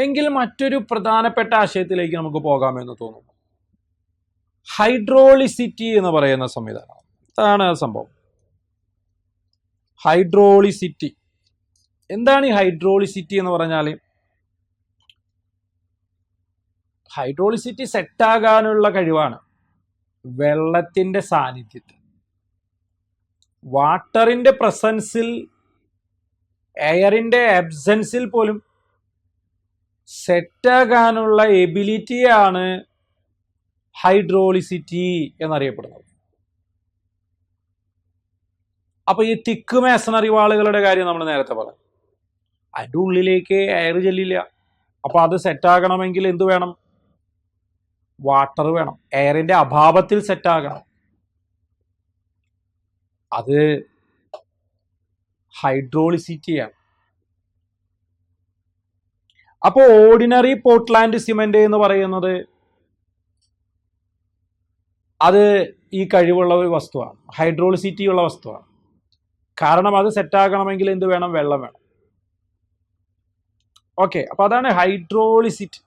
എങ്കിൽ മറ്റൊരു പ്രധാനപ്പെട്ട ആശയത്തിലേക്ക് നമുക്ക് പോകാമെന്ന് തോന്നുന്നു. ഹൈഡ്രോളിസിറ്റി എന്ന് പറയുന്ന സംവിധാനം. അതാണ് ആ സംഭവം. ഹൈഡ്രോളിസിറ്റി എന്താണ്? ഈ ഹൈഡ്രോളിസിറ്റി എന്ന് പറഞ്ഞാൽ, ഹൈഡ്രോളിസിറ്റി സെറ്റാകാനുള്ള കഴിവാണ് വെള്ളത്തിന്റെ സാന്നിധ്യത്തിൽ, വാട്ടറിന്റെ പ്രസൻസിൽ, എയറിന്റെ ആബ്സെൻസിൽ പോലും സെറ്റാകാനുള്ള എബിലിറ്റിയാണ് ഹൈഡ്രോളിസിറ്റി എന്നറിയപ്പെടുന്നത്. അപ്പൊ ഈ തിക്ക് മേസണറി വാളുകളുടെ കാര്യം നമ്മൾ നേരത്തെ പറഞ്ഞു. അതിൻ്റെ ഉള്ളിലേക്ക് എയർ ചെല്ലില്ല. അപ്പൊ അത് സെറ്റാകണമെങ്കിൽ എന്ത് വേണം? വാട്ടർ വേണം. എയറിന്റെ അഭാവത്തിൽ സെറ്റാകണം. അത് ഹൈഡ്രോളിസിറ്റിയാണ്. അപ്പോൾ ഓർഡിനറി പോർട്ട്ലാൻഡ് സിമെന്റ് എന്ന് പറയുന്നത് അത് ഈ കഴിവുള്ള ഒരു വസ്തുവാണ്, ഹൈഡ്രോളിസിറ്റി ഉള്ള വസ്തുവാണ്. കാരണം അത് സെറ്റാകണമെങ്കിൽ എന്ത് വേണം? വെള്ളം വേണം. ഓക്കെ, അപ്പൊ അതാണ് ഹൈഡ്രോളിസിറ്റി.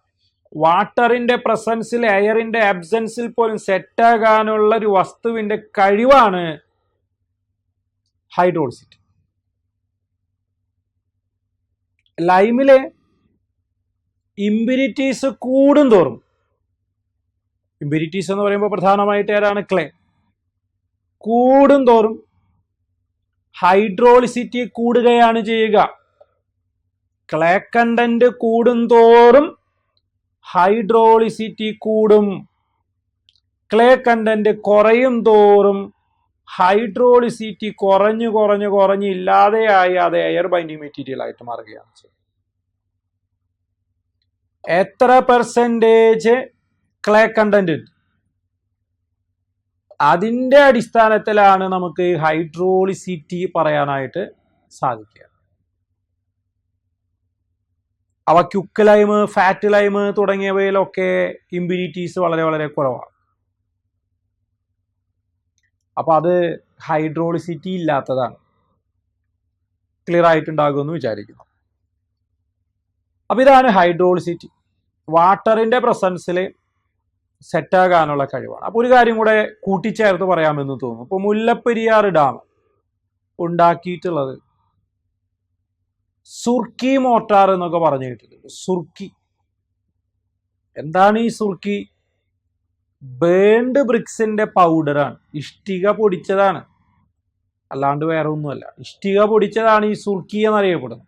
വാട്ടറിന്റെ പ്രസൻസിൽ, എയറിന്റെ ആബ്സെൻസിൽ പോലും സെറ്റാകാനുള്ള ഒരു വസ്തുവിന്റെ കഴിവാണ് ഹൈഡ്രോളിസിറ്റി. ലൈമിലെ ഇമ്പ്യൂരിറ്റീസ് കൂടും തോറും, ഇമ്പ്യൂരിറ്റീസ് എന്ന് പറയുമ്പോൾ പ്രധാനമായിട്ട് ഏതാണ്? ക്ലേ. കൂടും തോറും ഹൈഡ്രോളിസിറ്റി കൂടുകയാണ് ചെയ്യുക. ക്ലേ കണ്ടന്റ് കൂടും തോറും ഹൈഡ്രോളിസിറ്റി കൂടും. ക്ലേ കണ്ടന്റ് കുറയും തോറും ഹൈഡ്രോളിസിറ്റി കുറഞ്ഞു കുറഞ്ഞു കുറഞ്ഞ് ഇല്ലാതെയായി അത് എയർ ബൈൻഡിങ് മെറ്റീരിയൽ ആയിട്ട് മാറുകയാണ് ചെയ്യുന്നത്. എത്ര പെർസെൻറ്റേജ് ക്ലേ കണ്ടന്റ് ഉണ്ട്, അതിൻ്റെ അടിസ്ഥാനത്തിലാണ് നമുക്ക് ഹൈഡ്രോളിസിറ്റി പറയാനായിട്ട് സാധിക്കുക. അവ ക്യുക്ക് ലൈമ്, ഫാറ്റ് ലൈമ് തുടങ്ങിയവയിലൊക്കെ ഇമ്പ്യൂരിറ്റീസ് വളരെ വളരെ കുറവാണ്. അപ്പൊ അത് ഹൈഡ്രോളിസിറ്റി ഇല്ലാത്തതാണ്. ക്ലിയർ ആയിട്ടുണ്ടാകുമെന്ന് വിചാരിക്കുന്നു. അപ്പൊ ഇതാണ് ഹൈഡ്രോളിസിറ്റി. വാട്ടറിന്റെ പ്രസൻസിൽ സെറ്റാകാനുള്ള കഴിവാണ്. അപ്പൊ ഒരു കാര്യം കൂടെ കൂട്ടിച്ചേർത്ത് പറയാമെന്ന് തോന്നുന്നു. ഇപ്പൊ മുല്ലപ്പെരിയാർ ഡാം ഉണ്ടാക്കിയിട്ടുള്ളത് സുർക്കി മോട്ടാർ എന്നൊക്കെ പറഞ്ഞു കേട്ടിട്ടുണ്ട്. സുർക്കി എന്താണ്? ഈ സുർക്കി ബേൺഡ് ബ്രിക്സിന്റെ പൗഡറാണ്, ഇഷ്ടിക പൊടിച്ചതാണ്, അല്ലാണ്ട് വേറെ ഒന്നുമല്ല. ഇഷ്ടിക പൊടിച്ചതാണ് ഈ സുർക്കി എന്നറിയപ്പെടുന്നത്.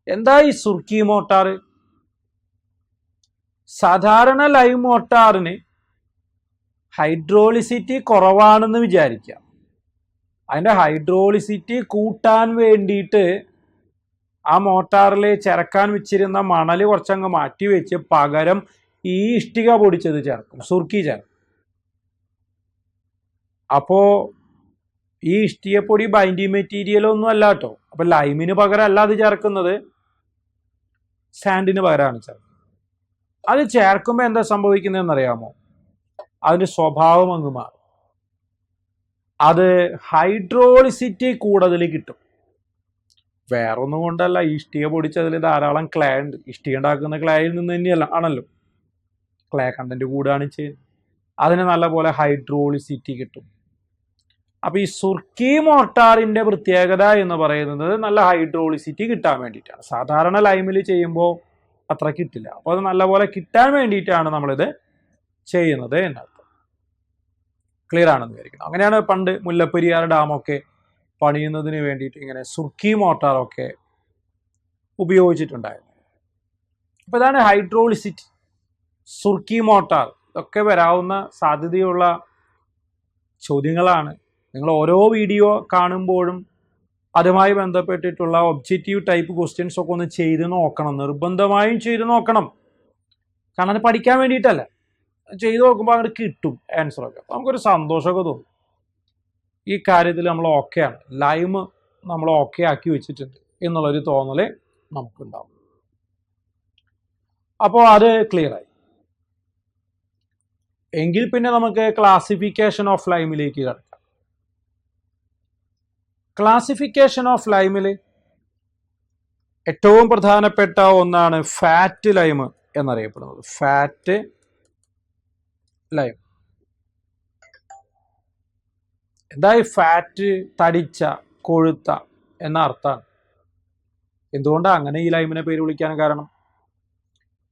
എന്താ ഈ സുർക്കി മോട്ടാർ? സാധാരണ ലൈം മോട്ടാറിന് ഹൈഡ്രോളിസിറ്റി കുറവാണെന്ന് വിചാരിക്കാം. അതിൻ്റെ ഹൈഡ്രോളിസിറ്റി കൂട്ടാൻ വേണ്ടിയിട്ട് ആ മോട്ടാറിൽ ചേർക്കാൻ വെച്ചിരുന്ന മണൽ കുറച്ചങ്ങ് മാറ്റി വെച്ച് പകരം ഈ ഇഷ്ടിക പൊടിച്ചത് ചേർക്കും, സുർക്കി ചേർക്കും. അപ്പോ ഈ ഇഷ്ടികപ്പൊടി ബൈൻഡിങ് മെറ്റീരിയൽ ഒന്നും അല്ല കേട്ടോ. അപ്പൊ ലൈമിന് പകരം അല്ല അത് ചേർക്കുന്നത്, സാൻഡിന് പകരമാണ് ചേർക്കുന്നത്. അത് ചേർക്കുമ്പോൾ എന്താ സംഭവിക്കുന്നതെന്ന് അറിയാമോ? അതിന്റെ സ്വഭാവം അങ്ങ് മാറും. അത് ഹൈഡ്രോളിസിറ്റി കൂടുതൽ കിട്ടും. വേറൊന്നും കൊണ്ടല്ല, ഇഷ്ടിക പൊടിച്ചതിൽ ധാരാളം ക്ലേ ഉണ്ട്. ഇഷ്ടിക ഉണ്ടാക്കുന്ന ക്ലേയിൽ നിന്ന് തന്നെയല്ല ആണല്ലോ, ക്ലേ കണ്ടന്റ് കൂടുകയാണ് ചെയ്യുന്നത്. അതിന് നല്ലപോലെ ഹൈഡ്രോളിസിറ്റി കിട്ടും. അപ്പൊ ഈ സുർക്കി മോട്ടാറിന്റെ പ്രത്യേകത എന്ന് പറയുന്നത് നല്ല ഹൈഡ്രോളിസിറ്റി കിട്ടാൻ വേണ്ടിയിട്ടാണ്. സാധാരണ ലൈമിൽ ചെയ്യുമ്പോൾ അത്ര കിട്ടില്ല. അപ്പോൾ അത് നല്ലപോലെ കിട്ടാൻ വേണ്ടിയിട്ടാണ് നമ്മളിത് ചെയ്യുന്നത് എന്നർത്ഥം. ക്ലിയർ ആണെന്ന് വിചാരിക്കുന്നു. അങ്ങനെയാണ് പണ്ട് മുല്ലപ്പെരിയാർ ഡാമൊക്കെ പണിയുന്നതിന് വേണ്ടിയിട്ട് ഇങ്ങനെ സുർക്കി മോട്ടാറൊക്കെ ഉപയോഗിച്ചിട്ടുണ്ടായിരുന്നു. അപ്പൊ ഇതാണ് ഹൈഡ്രോളിസിറ്റി, സുർക്കി മോട്ടാർ. ഇതൊക്കെ വരാവുന്ന സാധ്യതയുള്ള ചോദ്യങ്ങളാണ്. നിങ്ങൾ ഓരോ വീഡിയോ കാണുമ്പോഴും അതുമായി ബന്ധപ്പെട്ടിട്ടുള്ള ഒബ്ജക്റ്റീവ് ടൈപ്പ് ക്വസ്റ്റ്യൻസ് ഒക്കെ ഒന്ന് ചെയ്ത് നോക്കണം, നിർബന്ധമായും ചെയ്ത് നോക്കണം. കാരണം അത് പഠിക്കാൻ വേണ്ടിയിട്ടല്ല, ചെയ്ത് നോക്കുമ്പോൾ അങ്ങോട്ട് കിട്ടും ആൻസറൊക്കെ. അപ്പം നമുക്കൊരു സന്തോഷമൊക്കെ തോന്നും. ഈ കാര്യത്തിൽ നമ്മൾ ഓക്കെയാണ്, ലൈം നമ്മൾ ഓക്കെ ആക്കി വെച്ചിട്ടുണ്ട് എന്നുള്ളൊരു തോന്നൽ നമുക്കുണ്ടാവും. അപ്പോൾ അത് ക്ലിയറായി. എങ്കിൽ പിന്നെ നമുക്ക് ക്ലാസിഫിക്കേഷൻ ഓഫ് ലൈമിലേക്ക് കിടക്കാം. ക്ലാസിഫിക്കേഷൻ ഓഫ് ലൈമിൽ ഏറ്റവും പ്രധാനപ്പെട്ട ഒന്നാണ് ഫാറ്റ് ലൈം എന്നറിയപ്പെടുന്നത്. ഫാറ്റ് ലൈം എന്താ? ഈ ഫാറ്റ്, തടിച്ച, കൊഴുത്ത എന്ന അർത്ഥമാണ്. എന്തുകൊണ്ടാണ് അങ്ങനെ ഈ ലൈമിനെ പേര് വിളിക്കാൻ കാരണം?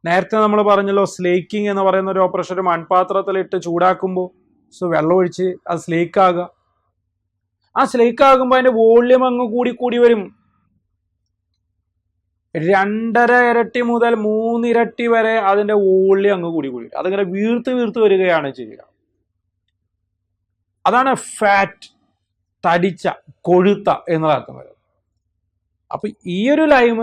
നേരത്തെ നമ്മൾ പറഞ്ഞല്ലോ, സ്ലേക്കിംഗ് എന്ന് പറയുന്ന ഒരു ഓപ്പറേഷൻ. ഒരു മൺപാത്രത്തിലിട്ട് ചൂടാക്കുമ്പോൾ വെള്ളം ഒഴിച്ച് അത് സ്ലേക്ക് ആകുക. ആ സ്ലേക്ക് ആകുമ്പോൾ അതിന്റെ വോള്യം അങ്ങ് കൂടി കൂടി വരും. 2.5 ഇരട്ടി മുതൽ 3 ഇരട്ടി വരെ അതിന്റെ വോള്യം അങ്ങ് കൂടി കൂടി അതിങ്ങനെ വീർത്ത് വീർത്ത് വരികയാണ് ചെയ്യുക. അതാണ് ഫാറ്റ്, തടിച്ച, കൊഴുത്ത എന്നുള്ള അർത്ഥം വരുന്നത്. അപ്പൊ ഈ ഒരു ലൈം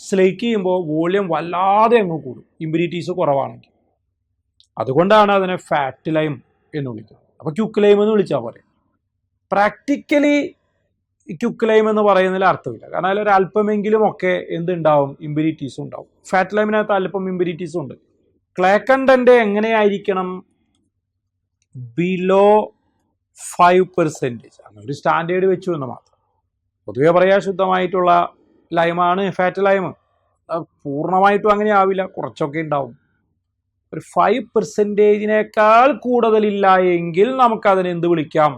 സ്ലേക്ക് ചെയ്യുമ്പോൾ വോള്യം വല്ലാതെ അങ്ങ് കൂടും, ഇമ്പ്യൂരിറ്റീസ് കുറവാണെങ്കിൽ. അതുകൊണ്ടാണ് അതിനെ ഫാറ്റ് ലൈം എന്ന് വിളിക്കുന്നത്. അപ്പൊ ക്യുക്ക് ലൈം എന്ന് വിളിച്ചാൽ പോലെ. പ്രാക്ടിക്കലി ക്യുക്ക് ലൈം എന്ന് പറയുന്നതിൽ അർത്ഥമില്ല. കാരണം അതിൽ ഒരു അല്പമെങ്കിലും ഒക്കെ എന്തുണ്ടാവും? ഇമ്പ്യൂരിറ്റീസും ഉണ്ടാവും. ഫാറ്റ് ലൈമിനകത്ത് അല്പം ഇമ്പ്യൂരിറ്റീസും ഉണ്ട്. ക്ലേ കണ്ടന്റ് എങ്ങനെയായിരിക്കണം? ബിലോ 5%. അങ്ങനെ ഒരു സ്റ്റാൻഡേർഡ് വെച്ചു എന്ന് മാത്രം. പൊതുവെ പറയാൻ ശുദ്ധമായിട്ടുള്ള ലൈമാണ് ഫാറ്റ് ലൈം. പൂർണ്ണമായിട്ടും അങ്ങനെ ആവില്ല, കുറച്ചൊക്കെ ഉണ്ടാവും. ഒരു 5%-നേക്കാൾ കൂടുതലില്ല എങ്കിൽ നമുക്കതിനെ എന്ത് വിളിക്കാം?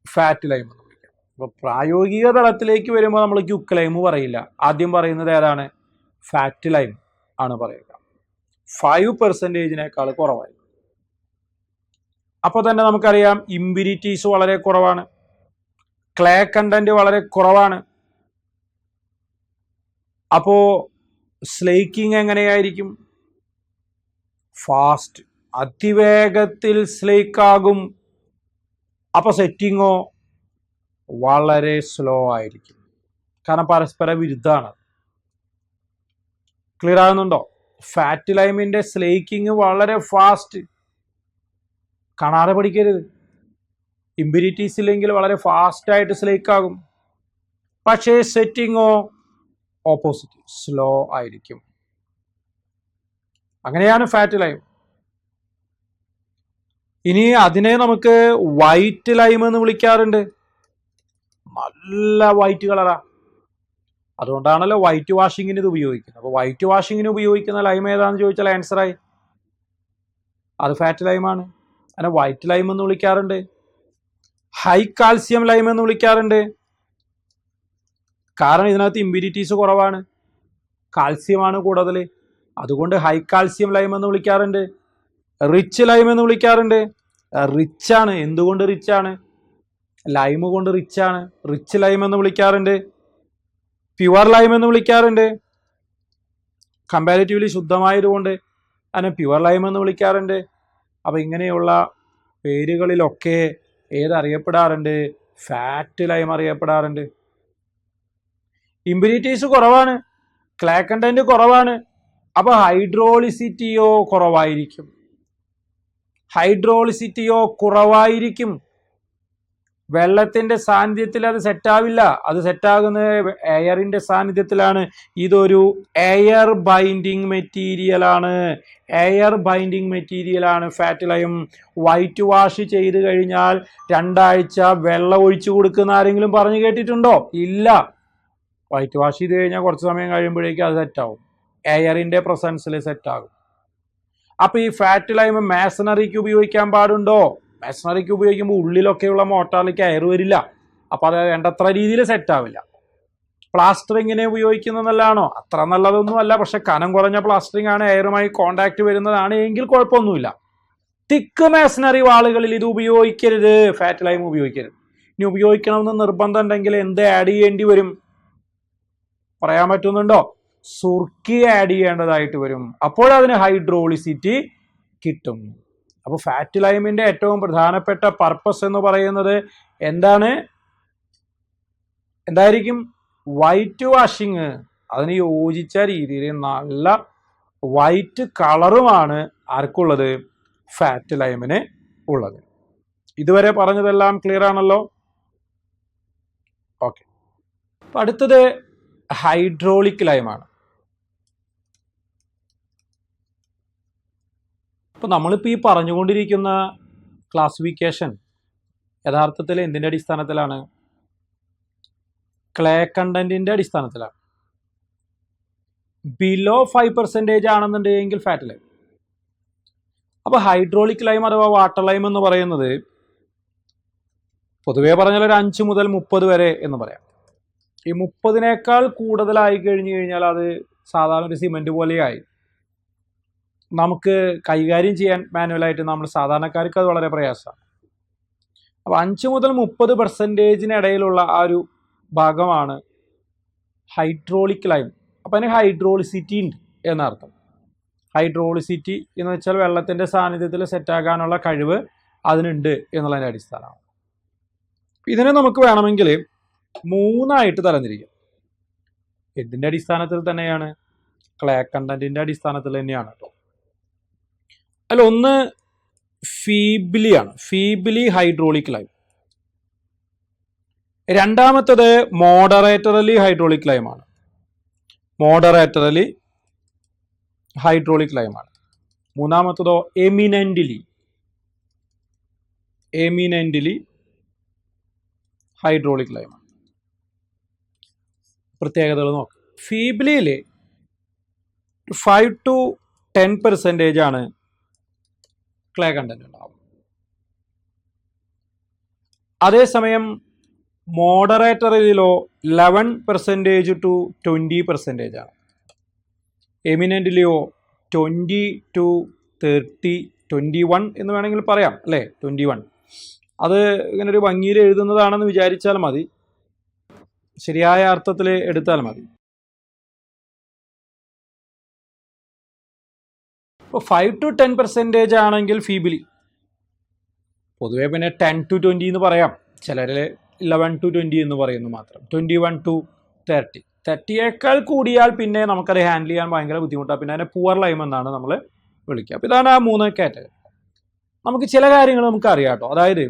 ഫാറ്റ് ലൈം എന്ന് വിളിക്കാം. അപ്പൊ പ്രായോഗിക തലത്തിലേക്ക് വരുമ്പോൾ നമ്മൾ ക്യുക്ക് ലൈം പറയില്ല. ആദ്യം പറയുന്നത് ഏതാണ്? ഫാറ്റ് ലൈം ആണ് പറയുക. 5%-നേക്കാൾ കുറവായി. അപ്പോൾ തന്നെ നമുക്കറിയാം ഇമ്പ്യൂരിറ്റീസ് വളരെ കുറവാണ്, ക്ലേ കണ്ടന്റ് വളരെ കുറവാണ്. അപ്പോ സ്ലേക്കിംഗ് എങ്ങനെയായിരിക്കും? ഫാസ്റ്റ്, അതിവേഗത്തിൽ സ്ലേക്ക് ആകും. അപ്പൊ സെറ്റിങ്ങോ വളരെ സ്ലോ ആയിരിക്കും. കാരണം പരസ്പര വിരുദ്ധമാണ്. ക്ലിയർ ആകുന്നുണ്ടോ? ഫാറ്റ് ലൈമിന്റെ സ്ലേക്കിംഗ് വളരെ ഫാസ്റ്റ്, കാണാതെ പഠിക്കരുത്. ഇമ്പ്യൂരിറ്റീസ് ഇല്ലെങ്കിൽ വളരെ ഫാസ്റ്റ് ആയിട്ട് സ്ലേക്ക് ആകും. പക്ഷേ സെറ്റിങ്ങോ ഓപ്പോസിറ്റ്, സ്ലോ ആയിരിക്കും. അങ്ങനെയാണ് ഫാറ്റ് ലൈം. ഇനി അതിനെ നമുക്ക് വൈറ്റ് ലൈം എന്ന് വിളിക്കാറുണ്ട്. നല്ല വൈറ്റ് കളറാ. അതുകൊണ്ടാണല്ലോ വൈറ്റ് വാഷിങ്ങിന് ഇത് ഉപയോഗിക്കുന്നത്. അപ്പോൾ വൈറ്റ് വാഷിങ്ങിന് ഉപയോഗിക്കുന്ന ലൈം ഏതാണെന്ന് ചോദിച്ചാൽ ആൻസറായി അത് ഫാറ്റ് ലൈമാണ്. അതിനെ വൈറ്റ് ലൈം എന്ന് വിളിക്കാറുണ്ട്. ഹൈ കാൽസ്യം ലൈം എന്ന് വിളിക്കാറുണ്ട്. കാരണം ഇതിനകത്ത് ഇമ്പ്യൂരിറ്റീസ് കുറവാണ്, കാൽസ്യമാണ് കൂടുതൽ. അതുകൊണ്ട് ഹൈ കാൽസ്യം ലൈം എന്ന് വിളിക്കാറുണ്ട്. റിച്ച് ലൈം എന്ന് വിളിക്കാറുണ്ട്. റിച്ചാണ്. എന്തുകൊണ്ട് റിച്ചാണ്? ലൈം കൊണ്ട് റിച്ചാണ്. റിച്ച് ലൈം എന്ന് വിളിക്കാറുണ്ട്. പ്യുവർ ലൈം എന്ന് വിളിക്കാറുണ്ട്. കമ്പാരിറ്റീവ്ലി ശുദ്ധമായതുകൊണ്ട് അതിനെ പ്യുവർ ലൈം എന്ന് വിളിക്കാറുണ്ട്. അപ്പം ഇങ്ങനെയുള്ള പേരുകളിലൊക്കെ ഏതറിയപ്പെടാറുണ്ട്? ഫാറ്റ് ലൈം അറിയപ്പെടാറുണ്ട്. ഇമ്പ്യൂരിറ്റീസ് കുറവാണ്, ക്ലേ കണ്ടന്റ് കുറവാണ്. അപ്പൊ ഹൈഡ്രോളിസിറ്റിയോ കുറവായിരിക്കും. ഹൈഡ്രോളിസിറ്റിയോ കുറവായിരിക്കും. വെള്ളത്തിന്റെ സാന്നിധ്യത്തിൽ അത് സെറ്റാവില്ല. അത് സെറ്റാകുന്നത് എയറിന്റെ സാന്നിധ്യത്തിലാണ്. ഇതൊരു എയർ ബൈൻഡിങ് മെറ്റീരിയൽ ആണ്. എയർ ബൈൻഡിങ് മെറ്റീരിയൽ ആണ് ഫാറ്റ് ലൈം. വൈറ്റ് വാഷ് ചെയ്ത് കഴിഞ്ഞാൽ 2 ആഴ്ച വെള്ളം ഒഴിച്ചു കൊടുക്കുന്ന ആരെങ്കിലും പറഞ്ഞു കേട്ടിട്ടുണ്ടോ? ഇല്ല. വൈറ്റ് വാഷ് ചെയ്ത് കഴിഞ്ഞാൽ കുറച്ച് സമയം കഴിയുമ്പോഴേക്കും അത് സെറ്റാവും. എയറിന്റെ പ്രസൻസിൽ സെറ്റാകും. അപ്പൊ ഈ ഫാറ്റ് ലൈം മാസണറിക്ക് ഉപയോഗിക്കാൻ പാടുണ്ടോ? മാസണറിക്ക് ഉപയോഗിക്കുമ്പോൾ ഉള്ളിലൊക്കെയുള്ള മോട്ടാറിലേക്ക് എയർ വരില്ല. അപ്പൊ അത് വേണ്ടത്ര രീതിയിൽ സെറ്റാവില്ല. പ്ലാസ്റ്ററിങ്ങിനെ ഉപയോഗിക്കുന്നത് നല്ലതാണോ? അത്ര നല്ലതൊന്നും അല്ല. പക്ഷെ കനം കുറഞ്ഞ പ്ലാസ്റ്ററിംഗ് ആണ്, എയറുമായി കോണ്ടാക്ട് വരുന്നതാണ് എങ്കിൽ കുഴപ്പമൊന്നുമില്ല. തിക്ക് മാസണറി വാളുകളിൽ ഇത് ഉപയോഗിക്കരുത്, ഫാറ്റ് ലൈം ഉപയോഗിക്കരുത്. ഇനി ഉപയോഗിക്കണമെന്ന് നിർബന്ധം ഉണ്ടെങ്കിൽ എന്ത് ആഡ് ചെയ്യേണ്ടി വരും? പറയാൻ പറ്റുന്നുണ്ടോ? സുർക്കി ആഡ് ചെയ്യേണ്ടതായിട്ട് വരും. അപ്പോഴതിന് ഹൈഡ്രോളിസിറ്റി കിട്ടും. അപ്പോൾ ഫാറ്റ് ലൈമിന്റെ ഏറ്റവും പ്രധാനപ്പെട്ട പർപ്പസ് എന്ന് പറയുന്നത് എന്തായിരിക്കും? White washing. അതിന് യോജിച്ച രീതിയിൽ നല്ല വൈറ്റ് കളറുമാണ് ആർക്കുള്ളത്? ഫാറ്റ് ലൈമിന് ഉള്ളത്. ഇതുവരെ പറഞ്ഞതെല്ലാം ക്ലിയർ ആണല്ലോ? ഓക്കെ. അടുത്തത് ഹൈഡ്രോളിക് ലൈമാണ്. അപ്പോൾ നമ്മളിപ്പോൾ ഈ പറഞ്ഞുകൊണ്ടിരിക്കുന്ന ക്ലാസിഫിക്കേഷൻ യഥാർത്ഥത്തിൽ എന്തിൻ്റെ അടിസ്ഥാനത്തിലാണ്? ക്ലേ കണ്ടന്റിന്റെ അടിസ്ഥാനത്തിലാണ്. ബിലോ 5% ആണെന്നുണ്ടെങ്കിൽ ഫാറ്റ് ലൈം. അപ്പോൾ ഹൈഡ്രോളിക് ലൈം അഥവാ വാട്ടർ ലൈം എന്ന് പറയുന്നത് പൊതുവേ പറഞ്ഞാൽ ഒരു 5 മുതൽ 30 വരെ എന്ന് പറയാം. ഈ 30-നേക്കാൾ കൂടുതലായി കഴിഞ്ഞു കഴിഞ്ഞാൽ അത് സാധാരണ ഒരു സിമെന്റ് പോലെയായി നമുക്ക് കൈകാര്യം ചെയ്യാൻ മാനുവലായിട്ട് നമ്മൾ സാധാരണക്കാർക്ക് അത് വളരെ പ്രയാസമാണ്. അപ്പോൾ 5 മുതൽ 30% ഇടയിലുള്ള ആ ഒരു ഭാഗമാണ് ഹൈഡ്രോളിക് ലൈം. അപ്പം അതിന് ഹൈഡ്രോളിസിറ്റി ഉണ്ട് എന്നർത്ഥം. ഹൈഡ്രോളിസിറ്റി എന്ന് വെച്ചാൽ വെള്ളത്തിൻ്റെ സാന്നിധ്യത്തിൽ സെറ്റാകാനുള്ള കഴിവ് അതിനുണ്ട് എന്നുള്ളതിൻ്റെ അടിസ്ഥാനമാണ്. ഇതിനെ നമുക്ക് വേണമെങ്കിൽ 3 തരംതിരിക്കാം. എന്തിൻ്റെ അടിസ്ഥാനത്തിൽ തന്നെയാണ്? ക്ലേ കണ്ടന്റിൻ്റെ അടിസ്ഥാനത്തിൽ തന്നെയാണ് കേട്ടോ. അതിൽ ഒന്ന് ഫീബിലിയാണ്, ഫീബിലി ഹൈഡ്രോളിക് ലൈം. രണ്ടാമത്തത് മോഡറേറ്ററലി ഹൈഡ്രോളിക് ലൈമാണ്, മോഡറേറ്ററലി ഹൈഡ്രോളിക് ലൈമാണ്. മൂന്നാമത്തതോ എമിനൻ്റ്ലി, എമിനൻ്റ്ലി ഹൈഡ്രോളിക് ലൈമാണ്. പ്രത്യേകതകൾ നോക്കാം. ഫീബിലിയിൽ 5 to 10% ആണ് ക്ലേ കണ്ടന്റ് ഉണ്ടാവും. അതേസമയം മോഡറേറ്ററിലോ 11% to 20% ആണ്. എമിനൻ്റിലെയോ 20 to 30, 21 എന്ന് വേണമെങ്കിൽ പറയാം അല്ലേ. 21 അത് ഇങ്ങനെ ഒരു ഭംഗിയിൽ എഴുതുന്നതാണെന്ന് വിചാരിച്ചാൽ മതി, ശരിയായ അർത്ഥത്തിൽ എടുത്താൽ മതി. ഇപ്പോൾ 5 to 10% ആണെങ്കിൽ ഫീബിലി. പൊതുവേ പിന്നെ 10 to 20 എന്ന് പറയാം, ചിലർ 11 to 20 എന്ന് പറയുന്നു മാത്രം. 21 to 30, 30യേക്കാൾ കൂടിയാൽ പിന്നെ നമുക്കത് ഹാൻഡിൽ ചെയ്യാൻ ഭയങ്കര ബുദ്ധിമുട്ടാണ്. പിന്നെ അതിനെ പുവർ ലൈം എന്നാണ് നമ്മൾ വിളിക്കുക. അപ്പോൾ ഇതാണ് ആ 3 കാറ്റഗറി. നമുക്ക് ചില കാര്യങ്ങൾ നമുക്ക് അറിയാം കേട്ടോ. അതായത്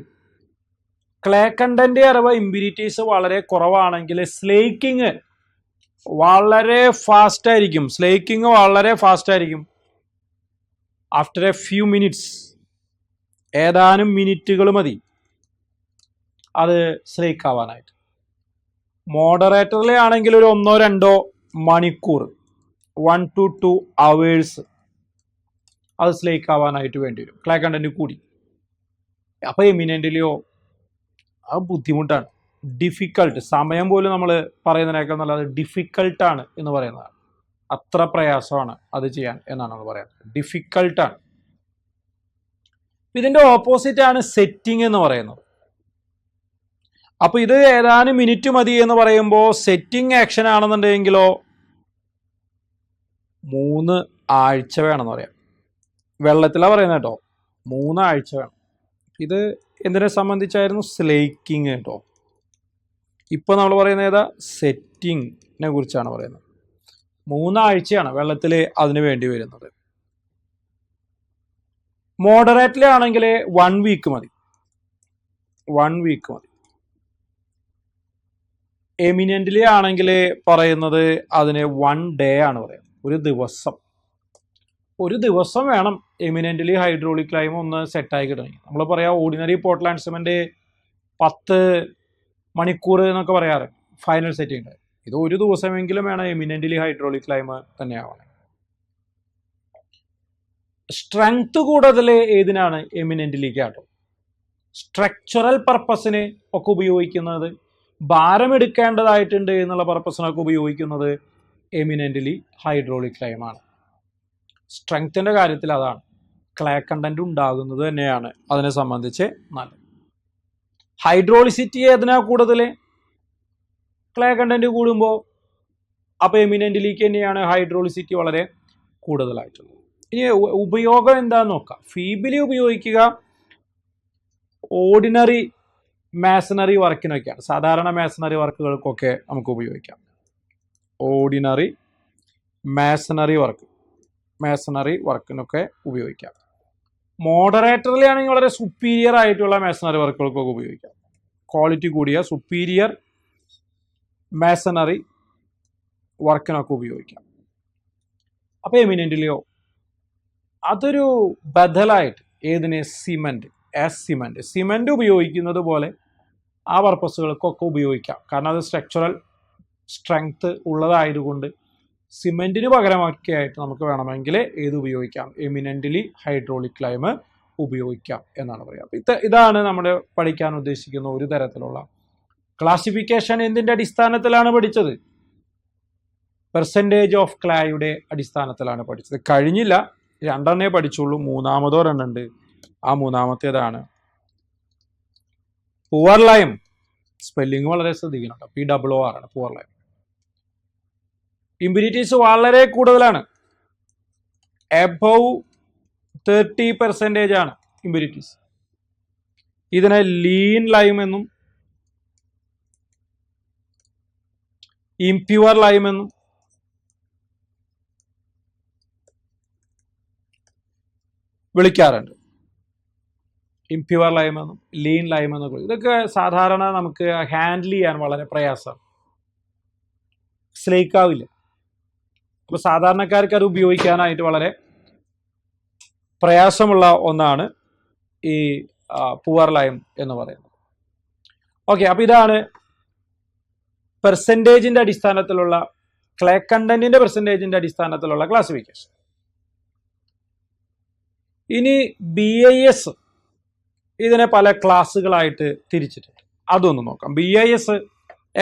ക്ലേ കണ്ടന്റ് അഥവാ ഇമ്പ്യൂരിറ്റീസ് വളരെ കുറവാണെങ്കിൽ സ്ലേക്കിങ് വളരെ ഫാസ്റ്റ് ആയിരിക്കും. സ്ലേക്കിങ് വളരെ ഫാസ്റ്റ് ആയിരിക്കും. ആഫ്റ്റർ എ ഫ്യൂ മിനിറ്റ്സ്, ഏതാനും മിനിറ്റുകൾ മതി അത് സ്ലേക്ക് ആവാനായിട്ട്. മോഡറേറ്ററിലെ ആണെങ്കിൽ ഒരു 1-2 മണിക്കൂർ, 1 to 2 hours അത് സ്ലേക്ക് ആവാനായിട്ട് വേണ്ടി വരും, ക്ലേ കണ്ടന്റ് കൂടി. അപ്പോൾ എമിനൻ്റിലെയോ അത് ബുദ്ധിമുട്ടാണ്, ഡിഫിക്കൾട്ട്. സമയം പോലും നമ്മൾ പറയുന്നതിനേക്കാൾ നല്ലത് ഡിഫിക്കൾട്ടാണ് എന്ന് പറയുന്നതാണ്. അത്ര പ്രയാസമാണ് അത് ചെയ്യാൻ എന്നാണ് നമ്മൾ പറയുന്നത്. ഡിഫിക്കൾട്ടാണ്. ഇതിൻ്റെ ഓപ്പോസിറ്റാണ് സെറ്റിംഗ് എന്ന് പറയുന്നത്. അപ്പോൾ ഇത് ഏതാനും മിനിറ്റ് മതി എന്ന് പറയുമ്പോൾ സെറ്റിംഗ് ആക്ഷൻ ആണെന്നുണ്ടെങ്കിലോ 3 ആഴ്ച വേണമെന്ന് പറയാം. വെള്ളത്തിലാണ് പറയുന്നത് കേട്ടോ, 3 ആഴ്ച വേണം. ഇത് എന്തിനെ സംബന്ധിച്ചായിരുന്നു? സ്ലേക്കിങ് കേട്ടോ. ഇപ്പോൾ നമ്മൾ പറയുന്നത് ഏതാ? സെറ്റിങ്ങിനെ കുറിച്ചാണ് പറയുന്നത്. 3 ആഴ്ചയാണ് വെള്ളത്തിൽ അതിന് വേണ്ടി വരുന്നത്. മോഡറേറ്റിലാണെങ്കിൽ 1 വീക്ക് മതി, 1 വീക്ക് മതി. എമിനൻ്റിലി ആണെങ്കിൽ പറയുന്നത് അതിന് 1 ഡേ ആണ് പറയുന്നത്, ഒരു ദിവസം വേണം എമിനൻ്റിലി ഹൈഡ്രോളിക് ലൈം ഒന്ന് സെറ്റായി കിട്ടണമെങ്കിൽ. നമ്മൾ പറയാം ഓർഡിനറി പോർട്ട്ലാൻഡ് സിമൻറ്റ് 10 മണിക്കൂർ എന്നൊക്കെ പറയാറ് ഫൈനൽ സെറ്റിംഗ്. ഇത് ഒരു ദിവസമെങ്കിലും വേണം എമിനൻ്റിലി ഹൈഡ്രോളിക് ലൈം തന്നെയാവണം. സ്ട്രെങ്ത് കൂടുതൽ ഏതിനാണ്? എമിനൻ്റിലേക്കാട്ടോ. സ്ട്രക്ചറൽ പർപ്പസിന് ഒക്കെ ഉപയോഗിക്കുന്നത്, ഭാരം എടുക്കേണ്ടതായിട്ടുണ്ട് എന്നുള്ള പർപ്പസിനൊക്കെ ഉപയോഗിക്കുന്നത് എമിനൻ്റിലി ഹൈഡ്രോളിക് ലൈമാണ്. സ്ട്രെങ്ത്തിൻ്റെ കാര്യത്തിൽ അതാണ്. ക്ലേ കണ്ടന്റ് ഉണ്ടാകുന്നത് തന്നെയാണ് അതിനെ സംബന്ധിച്ച് നല്ലത്. ഹൈഡ്രോളിസിറ്റി ഏതിനാ കൂടുതൽ? ക്ലേ കണ്ടന്റ് കൂടുമ്പോൾ. അപ്പോൾ എമിനൻ്റിലേക്ക് തന്നെയാണ് ഹൈഡ്രോളിസിറ്റി വളരെ കൂടുതലായിട്ടുള്ളത്. ഇനി ഉപയോഗം എന്താന്ന് നോക്കാം. ഫീബിലി ഉപയോഗിക്കുക ഓർഡിനറി മാസണറി വർക്കിനൊക്കെയാണ്, സാധാരണ മാസണറി വർക്കുകൾക്കൊക്കെ നമുക്ക് ഉപയോഗിക്കാം. ഓർഡിനറി മാസണറി വർക്കിനൊക്കെ ഉപയോഗിക്കാം. മോഡറേറ്ററിലാണെങ്കിൽ വളരെ സുപ്പീരിയർ ആയിട്ടുള്ള മാസണറി വർക്കുകൾക്കൊക്കെ ഉപയോഗിക്കാം. ക്വാളിറ്റി കൂടിയ സുപ്പീരിയർ മാസണറി വർക്കിനൊക്കെ ഉപയോഗിക്കാം. അപ്പോൾ എമിനൻ്റിലെയോ അതൊരു ബദലായിട്ട് ഏതിന്? സിമൻറ്റ് ഉപയോഗിക്കുന്നത് പോലെ ആ പർപ്പസുകൾക്കൊക്കെ ഉപയോഗിക്കാം. കാരണം അത് സ്ട്രക്ചറൽ സ്ട്രെങ്ത് ഉള്ളതായതുകൊണ്ട് സിമെന്റിന് പകരമൊക്കെ ആയിട്ട് നമുക്ക് വേണമെങ്കിൽ ഏത് ഉപയോഗിക്കാം, എമിനൻ്റ്ലി ഹൈഡ്രോളിക് ലൈം ഉപയോഗിക്കാം എന്നാണ് പറയുക. അപ്പം ഇതാണ് നമ്മൾ പഠിക്കാൻ ഉദ്ദേശിക്കുന്ന ഒരു തരത്തിലുള്ള ക്ലാസിഫിക്കേഷൻ. എന്തിൻ്റെ അടിസ്ഥാനത്തിലാണ് പഠിച്ചത്? പെർസെൻറ്റേജ് ഓഫ് ക്ലായുടെ അടിസ്ഥാനത്തിലാണ് പഠിച്ചത്. കഴിഞ്ഞില്ല, 2 പഠിച്ചുള്ളൂ, മൂന്നാമതോ 2 ഉണ്ട്. ആ മൂന്നാമത്തേതാണ് പുവർ ലൈം. സ്പെല്ലിങ് വളരെ ശ്രദ്ധിക്കണം, POOR ആണ് പുവർ ലൈം. ഇമ്പ്യൂരിറ്റീസ് വളരെ കൂടുതലാണ്, എബവ് 30% ആണ് ഇമ്പ്യൂരിറ്റീസ്. ഇതിനെ ലീൻ ലൈം എന്നും ഇംപ്യുവർ ലൈം എന്നും വിളിക്കാറുണ്ട്. ഇംപ്യുവർ ലൈം എന്നും ലീൻ ലൈം എന്നൊക്കെ. ഇതൊക്കെ സാധാരണ നമുക്ക് ഹാൻഡിൽ ചെയ്യാൻ വളരെ പ്രയാസമാണ്, സ്ലേക്കാവില്ല. അപ്പോൾ സാധാരണക്കാർക്ക് അത് ഉപയോഗിക്കാനായിട്ട് വളരെ പ്രയാസമുള്ള ഒന്നാണ് ഈ പുവർ ലൈം എന്ന് പറയുന്നത്. ഓക്കെ, അപ്പോൾ ഇതാണ് പെർസെൻറ്റേജിൻ്റെ അടിസ്ഥാനത്തിലുള്ള ക്ലേ കണ്ടന്റിന്റെ പെർസെൻറ്റേജിന്റെ അടിസ്ഥാനത്തിലുള്ള ക്ലാസിഫിക്കേഷൻ. ഇനി BIS ഇതിനെ പല ക്ലാസ്സുകളായിട്ട് തിരിച്ചിട്ടുണ്ട്, അതൊന്ന് നോക്കാം. BIS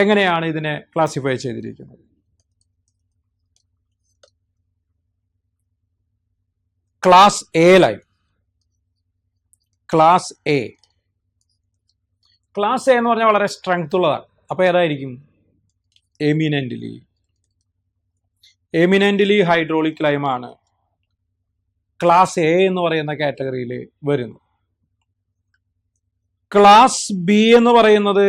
എങ്ങനെയാണ് ഇതിനെ ക്ലാസിഫൈ ചെയ്തിരിക്കുന്നത്? Class A lime. Class A എന്ന് പറഞ്ഞാൽ വളരെ സ്ട്രെങ്ത് ഉള്ളതാണ്. അപ്പോൾ ഏതായിരിക്കും? എമിനൻ്റ്ലി ഹൈഡ്രോളിക് ലൈമാണ് ക്ലാസ് എ എന്ന് പറയുന്ന കാറ്റഗറിയിൽ വരുന്നു. ക്ലാസ് ബി എന്ന് പറയുന്നത്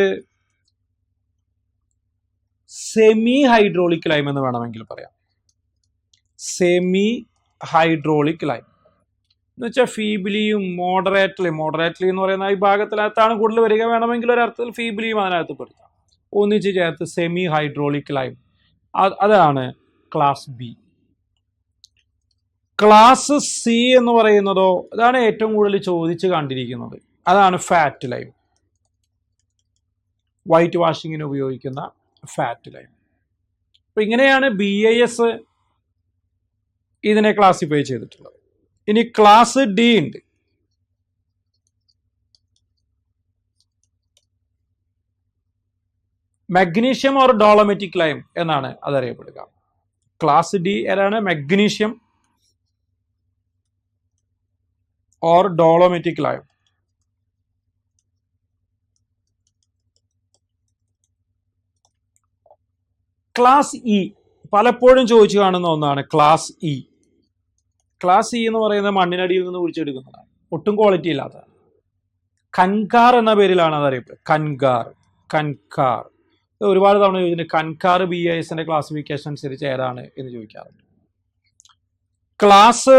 സെമി ഹൈഡ്രോളിക് ലൈം എന്ന് വേണമെങ്കിൽ പറയാം. സെമി ഹൈഡ്രോളിക് ലൈം എന്ന് വെച്ചാൽ ഫീബിലിയും മോഡറേറ്റ്ലി എന്ന് പറയുന്ന ഈ ഭാഗത്തിനകത്താണ് കൂടുതൽ വരിക. വേണമെങ്കിൽ ഒരർത്ഥത്തിൽ ഫീബിലിയും അതിനകത്ത് പെടുത്താം, ഒന്നിച്ച് ചേർത്ത് സെമി ഹൈഡ്രോളിക് ലൈം. അതാണ് ക്ലാസ് ബി. ക്ലാസ് സി എന്ന് പറയുന്നതോ, അതാണ് ഏറ്റവും കൂടുതൽ ചോദിച്ച് കണ്ടിരിക്കുന്നത്, അതാണ് ഫാറ്റ് ലൈം. വൈറ്റ് വാഷിങ്ങിന് ഉപയോഗിക്കുന്ന ഫാറ്റ് ലൈം. അപ്പൊ ഇങ്ങനെയാണ് BIS ഇതിനെ ക്ലാസിഫൈ ചെയ്തിട്ടുള്ളത്. ഇനി ക്ലാസ് ഡി ഉണ്ട്. മഗ്നീഷ്യം ഓർ ഡോളമെറ്റിക് ലൈം എന്നാണ് അതറിയപ്പെടുക. ക്ലാസ് ഡി ഏതാണ്? Magnesium or dolomitic lime. Class E പലപ്പോഴും ചോദിച്ചു കാണുന്ന ഒന്നാണ്. ക്ലാസ് ഇ എന്ന് പറയുന്നത് മണ്ണിനടിയിൽ നിന്ന് കുഴിച്ചെടുക്കുന്നതാണ്, ഒട്ടും ക്വാളിറ്റി ഇല്ലാത്തതാണ്. കൻകാർ എന്ന പേരിലാണ് അത് അറിയപ്പെടുന്നത്. കൻകാർ ഒരുപാട് തവണ ചോദിച്ചിട്ടുണ്ട്. കൻകാർ BISന്റെ ക്ലാസിഫിക്കേഷൻ അനുസരിച്ച് ഏതാണ് എന്ന് ചോദിക്കാറുണ്ട്. ക്ലാസ്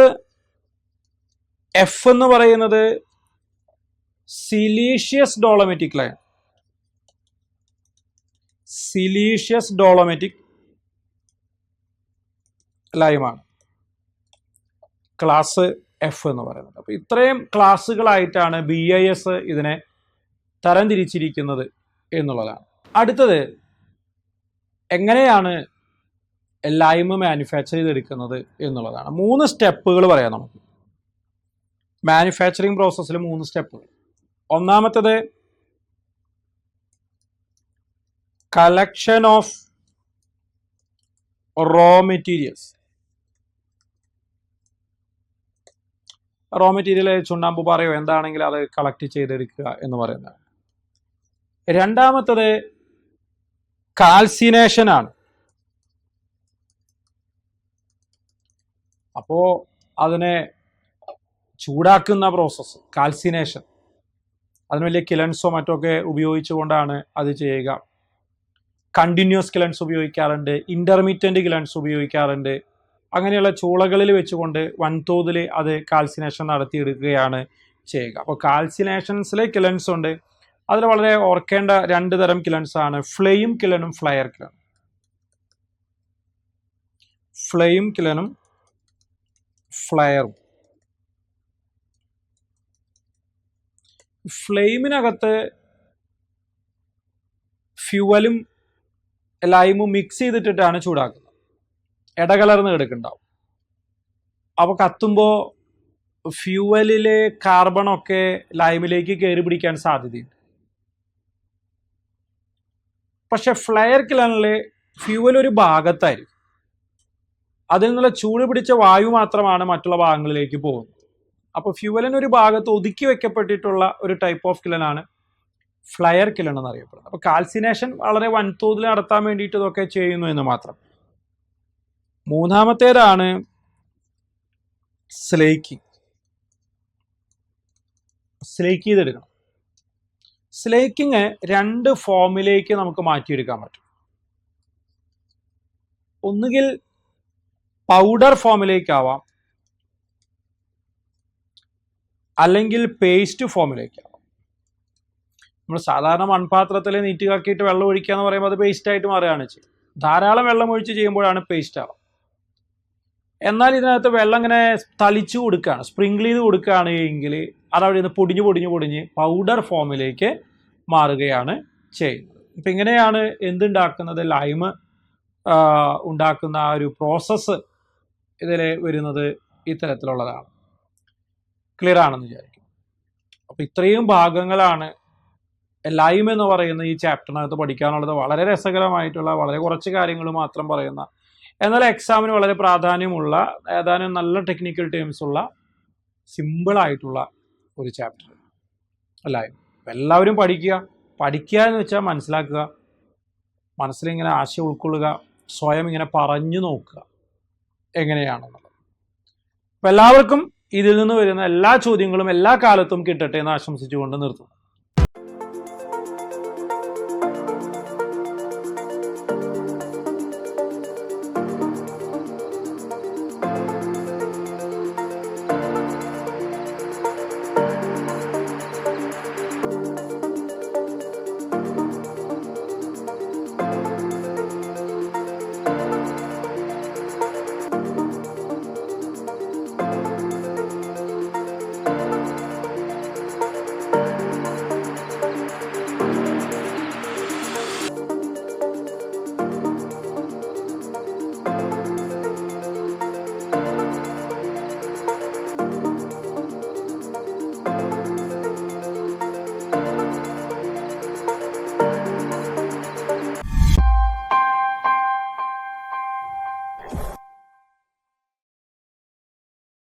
എഫ് എന്ന് പറയുന്നത് സിലീഷ്യസ് ഡോളമെറ്റിക് ലൈം. ലൈമാണ് ക്ലാസ് എഫ് എന്ന് പറയുന്നത്. അപ്പൊ ഇത്രയും ക്ലാസ്സുകളായിട്ടാണ് BIS ഇതിനെ തരംതിരിച്ചിരിക്കുന്നത് എന്നുള്ളതാണ്. അടുത്തത് എങ്ങനെയാണ് ലൈം മാനുഫാക്ചർ ചെയ്തെടുക്കുന്നത് എന്നുള്ളതാണ്. 3 സ്റ്റെപ്പുകൾ പറയാം നമുക്ക്. മാനുഫാക്ചറിങ് പ്രോസസ്സിൽ 3 സ്റ്റെപ്പുകൾ. ഒന്നാമത്തേത് collection of raw materials. Raw material ചുണ്ണാമ്പ് പറയോ എന്താണെങ്കിൽ അത് കളക്ട് ചെയ്തെടുക്കുക എന്ന് പറയുന്നതാണ്. രണ്ടാമത്തത് കാൽസിനേഷൻ ആണ്. അപ്പോ അതിനെ ചൂടാക്കുന്ന പ്രോസസ്സ് കാൽസിനേഷൻ. അതിന് വലിയ കിലൺസോ മറ്റൊക്കെ ഉപയോഗിച്ചുകൊണ്ടാണ് അത് ചെയ്യുക. കണ്ടിന്യൂസ് കിലൺസ് ഉപയോഗിക്കാറുണ്ട്, ഇന്റർമീഡിയന്റ് കിലൺസ് ഉപയോഗിക്കാറുണ്ട്. അങ്ങനെയുള്ള ചൂളകളിൽ വെച്ചുകൊണ്ട് വൻതോതിൽ അത് കാൽസിനേഷൻ നടത്തിയെടുക്കുകയാണ് ചെയ്യുക. അപ്പോൾ കാൽസിനേഷൻസിലെ കിലൺസ് ഉണ്ട്. അതിൽ വളരെ ഓർക്കേണ്ട 2 തരം കിലൺസ് ആണ് ഫ്ലെയിം കിലണും ഫ്ലയർ കിലണും. ഫ്ലെയിം കിലണും ഫ്ലയറും. ഫ്ലെയിമിനകത്ത് ഫ്യൂവലും ലൈമും മിക്സ് ചെയ്തിട്ടിട്ടാണ് ചൂടാക്കുന്നത്. ഇടകലർന്ന് കിടക്കുന്നുണ്ടാവും. അപ്പോൾ കത്തുമ്പോൾ ഫ്യൂവലിലെ കാർബണൊക്കെ ലൈമിലേക്ക് കയറി പിടിക്കാൻ സാധ്യതയുണ്ട്. പക്ഷെ ഫ്ലെയർ കിലണിൽ ഫ്യൂവൽ ഒരു ഭാഗത്തായിരിക്കും. അതിൽ നിന്നുള്ള ചൂട് പിടിച്ച വായു മാത്രമാണ് മറ്റുള്ള ഭാഗങ്ങളിലേക്ക് പോകുന്നത്. അപ്പോൾ ഫ്യൂവലിന് ഒരു ഭാഗത്ത് ഒതുക്കി വെക്കപ്പെട്ടിട്ടുള്ള ഒരു ടൈപ്പ് ഓഫ് കിലനാണ് ഫ്ലയർ കിലൺ എന്നറിയപ്പെടുന്നത്. അപ്പോൾ കാൽസിനേഷൻ വളരെ വൻതോതിൽ നടത്താൻ വേണ്ടിയിട്ട് ഇതൊക്കെ ചെയ്യുന്നു എന്ന് മാത്രം. മൂന്നാമത്തേതാണ് സ്ലേക്കിംഗ്. സ്ലേക്ക് ചെയ്തെടുക്കണം. സ്ലേക്കിങ് 2 ഫോമിലേക്ക് നമുക്ക് മാറ്റിയെടുക്കാൻ പറ്റും. ഒന്നുകിൽ പൗഡർ ഫോമിലേക്കാവാം, അല്ലെങ്കിൽ പേസ്റ്റ് ഫോമിലേക്കാവാം. നമ്മൾ സാധാരണ മൺപാത്രത്തിൽ നീറ്റുകാക്കിയിട്ട് വെള്ളം ഒഴിക്കുക എന്ന് പറയുമ്പോൾ അത് പേസ്റ്റ് ആയിട്ട് മാറുകയാണ് ചെയ്യുന്നത്. ധാരാളം വെള്ളം ഒഴിച്ച് ചെയ്യുമ്പോഴാണ് പേസ്റ്റ് ആവുക. എന്നാൽ ഇതിനകത്ത് വെള്ളം ഇങ്ങനെ തളിച്ചു കൊടുക്കുകയാണ്, സ്പ്രിങ്കിൾ ചെയ്ത് കൊടുക്കുകയാണ് എങ്കിൽ അതവിടെ നിന്ന് പൊടിഞ്ഞ് പൗഡർ ഫോമിലേക്ക് മാറുകയാണ് ചെയ്യുന്നത്. ഇപ്പം ഇങ്ങനെയാണ് എന്തുണ്ടാക്കുന്നത്, ലൈമ് ഉണ്ടാക്കുന്ന ആ ഒരു പ്രോസസ്സ് ഇതിൽ വരുന്നത് ഇത്തരത്തിലുള്ളതാണ്. ക്ലിയർ ആണെന്ന് വിചാരിക്കും. അപ്പം ഇത്രയും ഭാഗങ്ങളാണ് ലൈം എന്ന് പറയുന്ന ഈ ചാപ്റ്ററിനകത്ത് പഠിക്കാനുള്ളത്. വളരെ രസകരമായിട്ടുള്ള, വളരെ കുറച്ച് കാര്യങ്ങൾ മാത്രം പറയുന്ന, എന്നാൽ എക്സാമിന് വളരെ പ്രാധാന്യമുള്ള, ഏതാനും നല്ല ടെക്നിക്കൽ ടേംസ് ഉള്ള, സിമ്പിളായിട്ടുള്ള ഒരു ചാപ്റ്റർ ലൈം. എല്ലാവരും പഠിക്കുക എന്ന് വെച്ചാൽ മനസ്സിലാക്കുക, മനസ്സിലിങ്ങനെ ആശയം ഉൾക്കൊള്ളുക, സ്വയം ഇങ്ങനെ പറഞ്ഞു നോക്കുക എങ്ങനെയാണെന്നുള്ളത്. അപ്പം എല്ലാവർക്കും ഇതിൽ നിന്ന് വരുന്ന എല്ലാ ചോദ്യങ്ങളും എല്ലാ കാലത്തും കിട്ടട്ടെ എന്ന് ആശംസിച്ചുകൊണ്ട് നിർത്തുന്നു.